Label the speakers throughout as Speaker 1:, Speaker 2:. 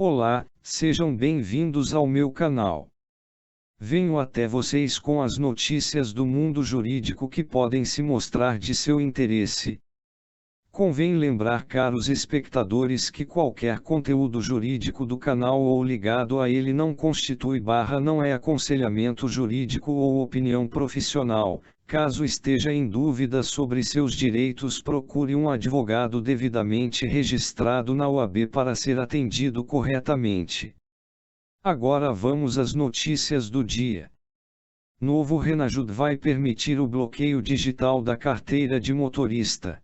Speaker 1: Olá, sejam bem-vindos ao meu canal. Venho até vocês com as notícias do mundo jurídico que podem se mostrar de seu interesse. Convém lembrar, caros espectadores, que qualquer conteúdo jurídico do canal ou ligado a ele não não é aconselhamento jurídico ou opinião profissional. Caso esteja em dúvida sobre seus direitos, procure um advogado devidamente registrado na OAB para ser atendido corretamente. Agora vamos às notícias do dia. Novo Renajud vai permitir o bloqueio digital da carteira de motorista.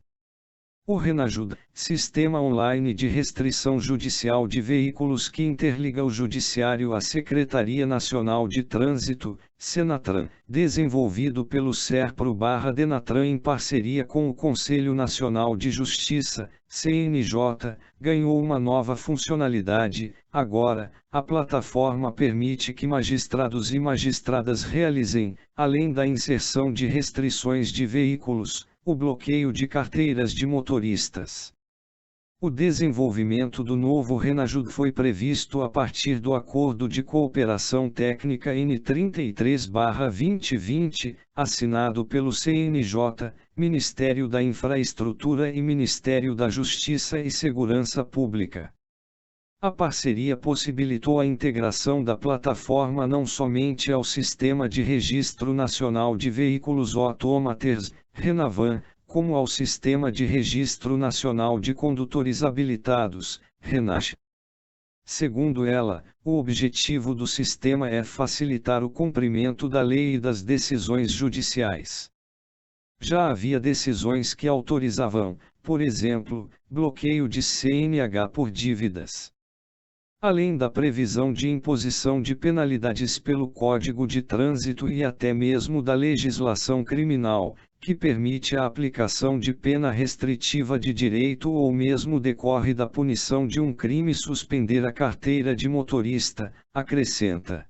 Speaker 1: O Renajud, Sistema Online de Restrição Judicial de Veículos que interliga o Judiciário à Secretaria Nacional de Trânsito, Senatran, desenvolvido pelo SERPRO/Denatran em parceria com o Conselho Nacional de Justiça, CNJ, ganhou uma nova funcionalidade. Agora, a plataforma permite que magistrados e magistradas realizem, além da inserção de restrições de veículos, o bloqueio de carteiras de motoristas. O desenvolvimento do novo Renajud foi previsto a partir do Acordo de Cooperação Técnica N33/2020, assinado pelo CNJ, Ministério da Infraestrutura e Ministério da Justiça e Segurança Pública. A parceria possibilitou a integração da plataforma não somente ao Sistema de Registro Nacional de Veículos Autômatos, Renavan, como ao Sistema de Registro Nacional de Condutores Habilitados, RENACH. Segundo ela, o objetivo do sistema é facilitar o cumprimento da lei e das decisões judiciais. Já havia decisões que autorizavam, por exemplo, bloqueio de CNH por dívidas. Além da previsão de imposição de penalidades pelo Código de Trânsito e até mesmo da legislação criminal, que permite a aplicação de pena restritiva de direito ou mesmo decorre da punição de um crime suspender a carteira de motorista, acrescenta.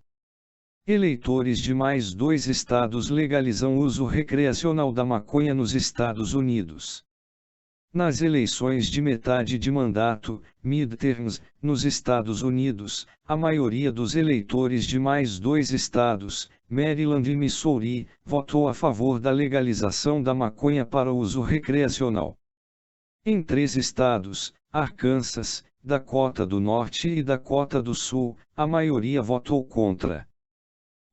Speaker 1: Eleitores de mais 2 estados legalizam uso recreacional da maconha nos Estados Unidos. Nas eleições de metade de mandato, midterms, nos Estados Unidos, a maioria dos eleitores de mais 2 estados, Maryland e Missouri, votou a favor da legalização da maconha para uso recreacional. Em 3 estados, Arkansas, Dakota do Norte e Dakota do Sul, a maioria votou contra.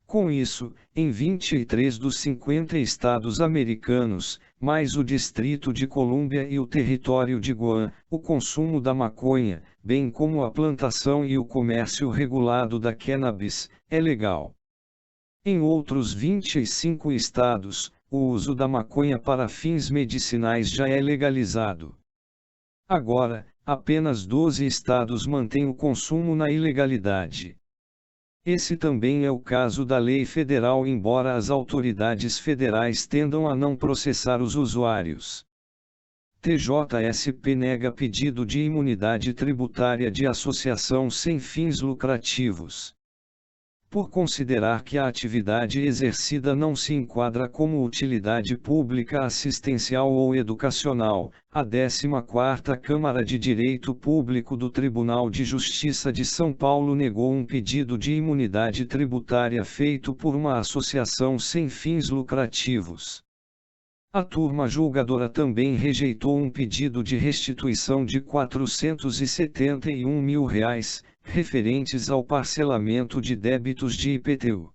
Speaker 1: Com isso, em 23 dos 50 estados americanos, mais o Distrito de Colômbia e o Território de Guam, o consumo da maconha, bem como a plantação e o comércio regulado da cannabis, é legal. Em outros 25 estados, o uso da maconha para fins medicinais já é legalizado. Agora, apenas 12 estados mantêm o consumo na ilegalidade. Esse também é o caso da lei federal, embora as autoridades federais tendam a não processar os usuários. TJSP nega pedido de imunidade tributária de associação sem fins lucrativos. Por considerar que a atividade exercida não se enquadra como utilidade pública assistencial ou educacional, a 14ª Câmara de Direito Público do Tribunal de Justiça de São Paulo negou um pedido de imunidade tributária feito por uma associação sem fins lucrativos. A turma julgadora também rejeitou um pedido de restituição de R$ 471 mil, referentes ao parcelamento de débitos de IPTU.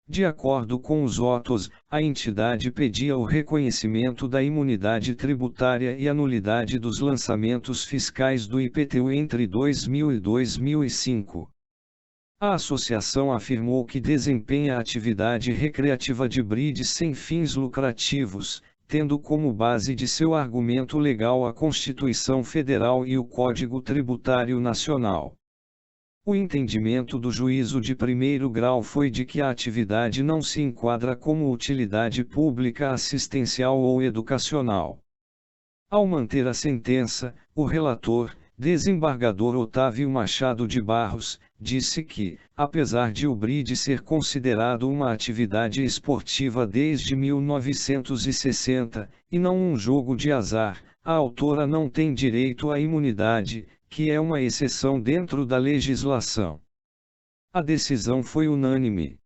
Speaker 1: De acordo com os autos, a entidade pedia o reconhecimento da imunidade tributária e a nulidade dos lançamentos fiscais do IPTU entre 2000 e 2005. A associação afirmou que desempenha atividade recreativa de brides sem fins lucrativos, tendo como base de seu argumento legal a Constituição Federal e o Código Tributário Nacional. O entendimento do juízo de primeiro grau foi de que a atividade não se enquadra como utilidade pública assistencial ou educacional. Ao manter a sentença, o relator, desembargador Otávio Machado de Barros, disse que, apesar de o bride ser considerado uma atividade esportiva desde 1960, e não um jogo de azar, a autora não tem direito à imunidade, que é uma exceção dentro da legislação. A decisão foi unânime.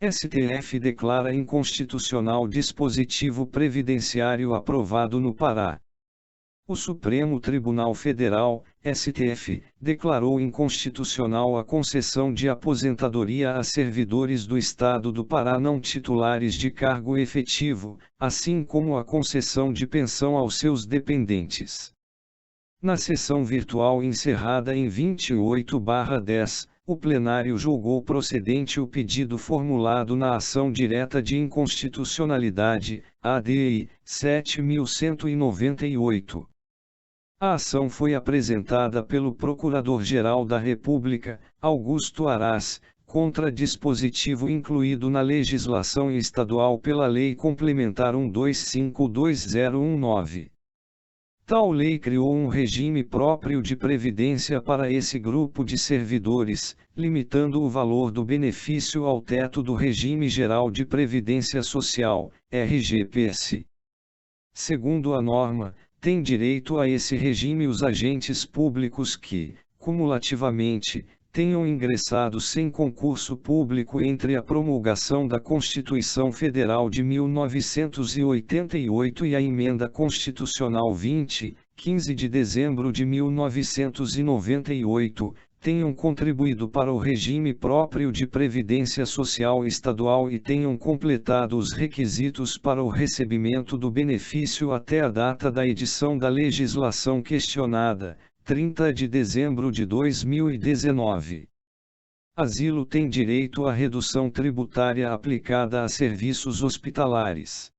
Speaker 1: STF declara inconstitucional dispositivo previdenciário aprovado no Pará. O Supremo Tribunal Federal, STF, declarou inconstitucional a concessão de aposentadoria a servidores do Estado do Pará não titulares de cargo efetivo, assim como a concessão de pensão aos seus dependentes. Na sessão virtual encerrada em 28/10, o plenário julgou procedente o pedido formulado na ação direta de inconstitucionalidade, ADI 7198. A ação foi apresentada pelo Procurador-Geral da República, Augusto Aras, contra dispositivo incluído na legislação estadual pela Lei Complementar 1252019. Tal lei criou um regime próprio de previdência para esse grupo de servidores, limitando o valor do benefício ao teto do Regime Geral de Previdência Social, RGPS. Segundo a norma, têm direito a esse regime os agentes públicos que, cumulativamente, tenham ingressado sem concurso público entre a promulgação da Constituição Federal de 1988 e a Emenda Constitucional 15 de dezembro de 1998, tenham contribuído para o regime próprio de previdência social estadual e tenham completado os requisitos para o recebimento do benefício até a data da edição da legislação questionada, 30 de dezembro de 2019. Asilo tem direito à redução tributária aplicada a serviços hospitalares.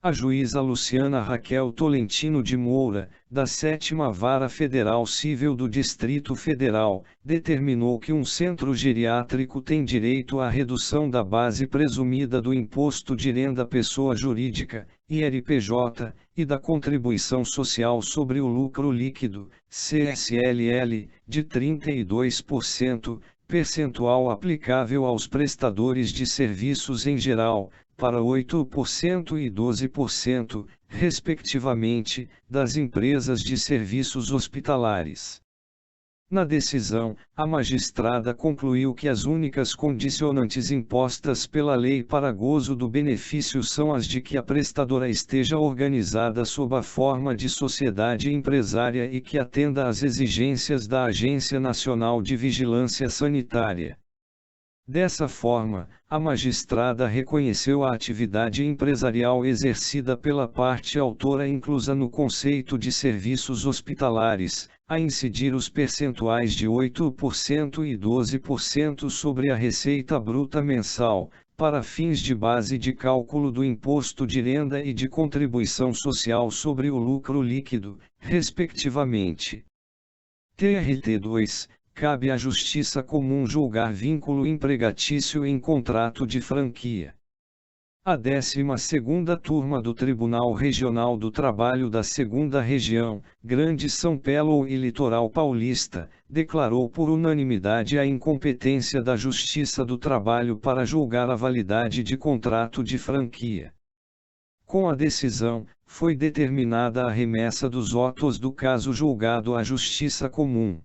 Speaker 1: A juíza Luciana Raquel Tolentino de Moura, da 7ª Vara Federal Civil do Distrito Federal, determinou que um centro geriátrico tem direito à redução da base presumida do Imposto de Renda Pessoa Jurídica, IRPJ, e da Contribuição Social sobre o Lucro Líquido, CSLL, de 32%, percentual aplicável aos prestadores de serviços em geral, para 8% e 12%, respectivamente, das empresas de serviços hospitalares. Na decisão, a magistrada concluiu que as únicas condicionantes impostas pela lei para gozo do benefício são as de que a prestadora esteja organizada sob a forma de sociedade empresária e que atenda às exigências da Agência Nacional de Vigilância Sanitária. Dessa forma, a magistrada reconheceu a atividade empresarial exercida pela parte autora inclusa no conceito de serviços hospitalares, a incidir os percentuais de 8% e 12% sobre a receita bruta mensal, para fins de base de cálculo do imposto de renda e de contribuição social sobre o lucro líquido, respectivamente. TRT 2. Cabe à Justiça Comum julgar vínculo empregatício em contrato de franquia. A 12ª Turma do Tribunal Regional do Trabalho da 2ª Região, Grande São Paulo e Litoral Paulista, declarou por unanimidade a incompetência da Justiça do Trabalho para julgar a validade de contrato de franquia. Com a decisão, foi determinada a remessa dos autos do caso julgado à Justiça Comum.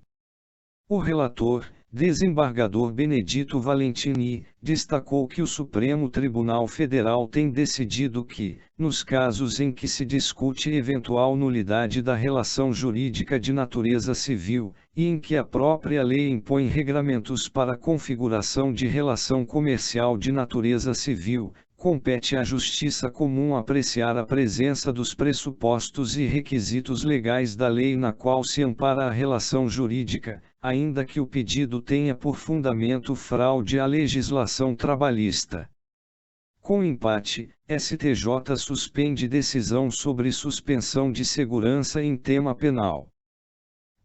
Speaker 1: O relator, desembargador Benedito Valentini, destacou que o Supremo Tribunal Federal tem decidido que, nos casos em que se discute eventual nulidade da relação jurídica de natureza civil, e em que a própria lei impõe regramentos para a configuração de relação comercial de natureza civil, compete à Justiça Comum apreciar a presença dos pressupostos e requisitos legais da lei na qual se ampara a relação jurídica, ainda que o pedido tenha por fundamento fraude à legislação trabalhista. Com empate, STJ suspende decisão sobre suspensão de segurança em tema penal.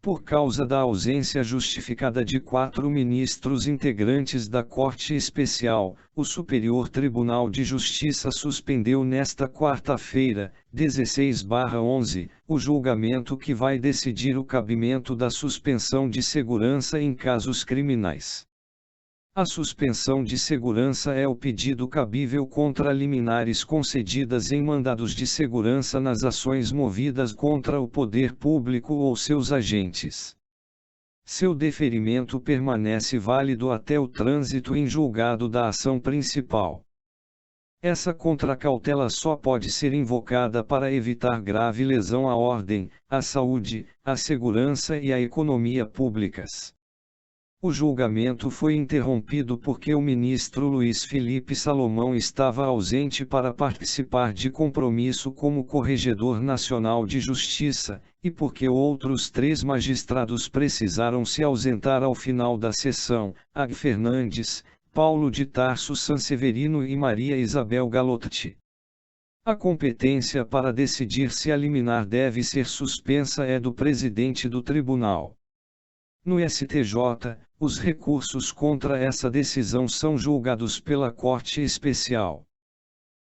Speaker 1: Por causa da ausência justificada de 4 ministros integrantes da Corte Especial, o Superior Tribunal de Justiça suspendeu nesta quarta-feira, 16/11, o julgamento que vai decidir o cabimento da suspensão de segurança em casos criminais. A suspensão de segurança é o pedido cabível contra liminares concedidas em mandados de segurança nas ações movidas contra o poder público ou seus agentes. Seu deferimento permanece válido até o trânsito em julgado da ação principal. Essa contracautela só pode ser invocada para evitar grave lesão à ordem, à saúde, à segurança e à economia públicas. O julgamento foi interrompido porque o ministro Luiz Felipe Salomão estava ausente para participar de compromisso como Corregedor Nacional de Justiça, e porque outros 3 magistrados precisaram se ausentar ao final da sessão: Ag Fernandes, Paulo de Tarso Sanseverino e Maria Isabel Galotti. A competência para decidir se a liminar deve ser suspensa é do presidente do tribunal. No STJ, os recursos contra essa decisão são julgados pela Corte Especial.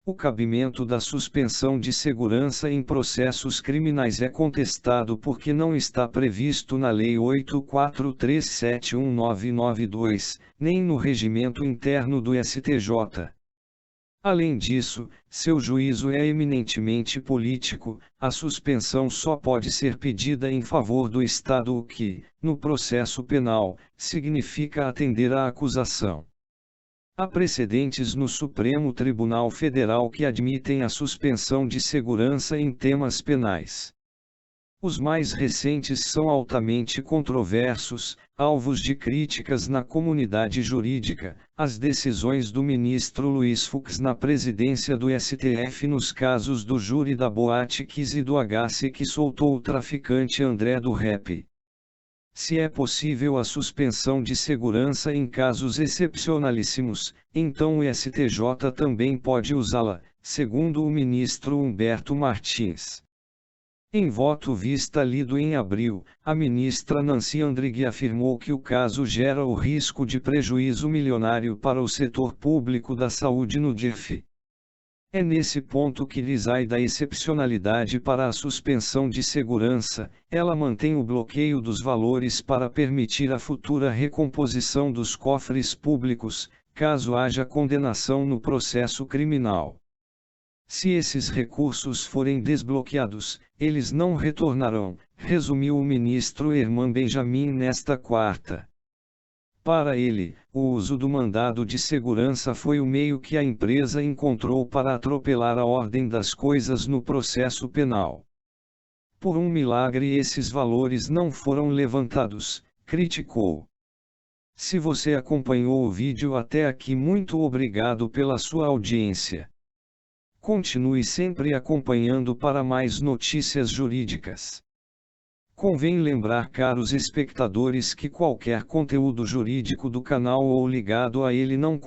Speaker 1: O cabimento da suspensão de segurança em processos criminais é contestado porque não está previsto na Lei 843719992, nem no regimento interno do STJ. Além disso, seu juízo é eminentemente político. A suspensão só pode ser pedida em favor do Estado, o que, no processo penal, significa atender à acusação. Há precedentes no Supremo Tribunal Federal que admitem a suspensão de segurança em temas penais. Os mais recentes são altamente controversos, alvos de críticas na comunidade jurídica: as decisões do ministro Luiz Fux na presidência do STF nos casos do júri da Boate Kiss e do HC que soltou o traficante André do Rap. Se é possível a suspensão de segurança em casos excepcionalíssimos, então o STJ também pode usá-la, segundo o ministro Humberto Martins. Em voto vista lido em abril, a ministra Nancy Andrighi afirmou que o caso gera o risco de prejuízo milionário para o setor público da saúde no DF. É nesse ponto que reside a excepcionalidade para a suspensão de segurança. Ela mantém o bloqueio dos valores para permitir a futura recomposição dos cofres públicos, caso haja condenação no processo criminal. Se esses recursos forem desbloqueados, eles não retornarão, resumiu o ministro Herman Benjamin nesta quarta. Para ele, o uso do mandado de segurança foi o meio que a empresa encontrou para atropelar a ordem das coisas no processo penal. Por um milagre esses valores não foram levantados, criticou. Se você acompanhou o vídeo até aqui, muito obrigado pela sua audiência. Continue sempre acompanhando para mais notícias jurídicas. Convém lembrar, caros espectadores, que qualquer conteúdo jurídico do canal ou ligado a ele não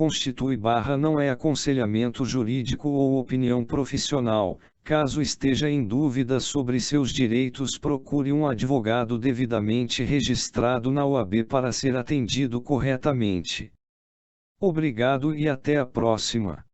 Speaker 1: não é aconselhamento jurídico ou opinião profissional. Caso esteja em dúvida sobre seus direitos, procure um advogado devidamente registrado na OAB para ser atendido corretamente. Obrigado e até a próxima.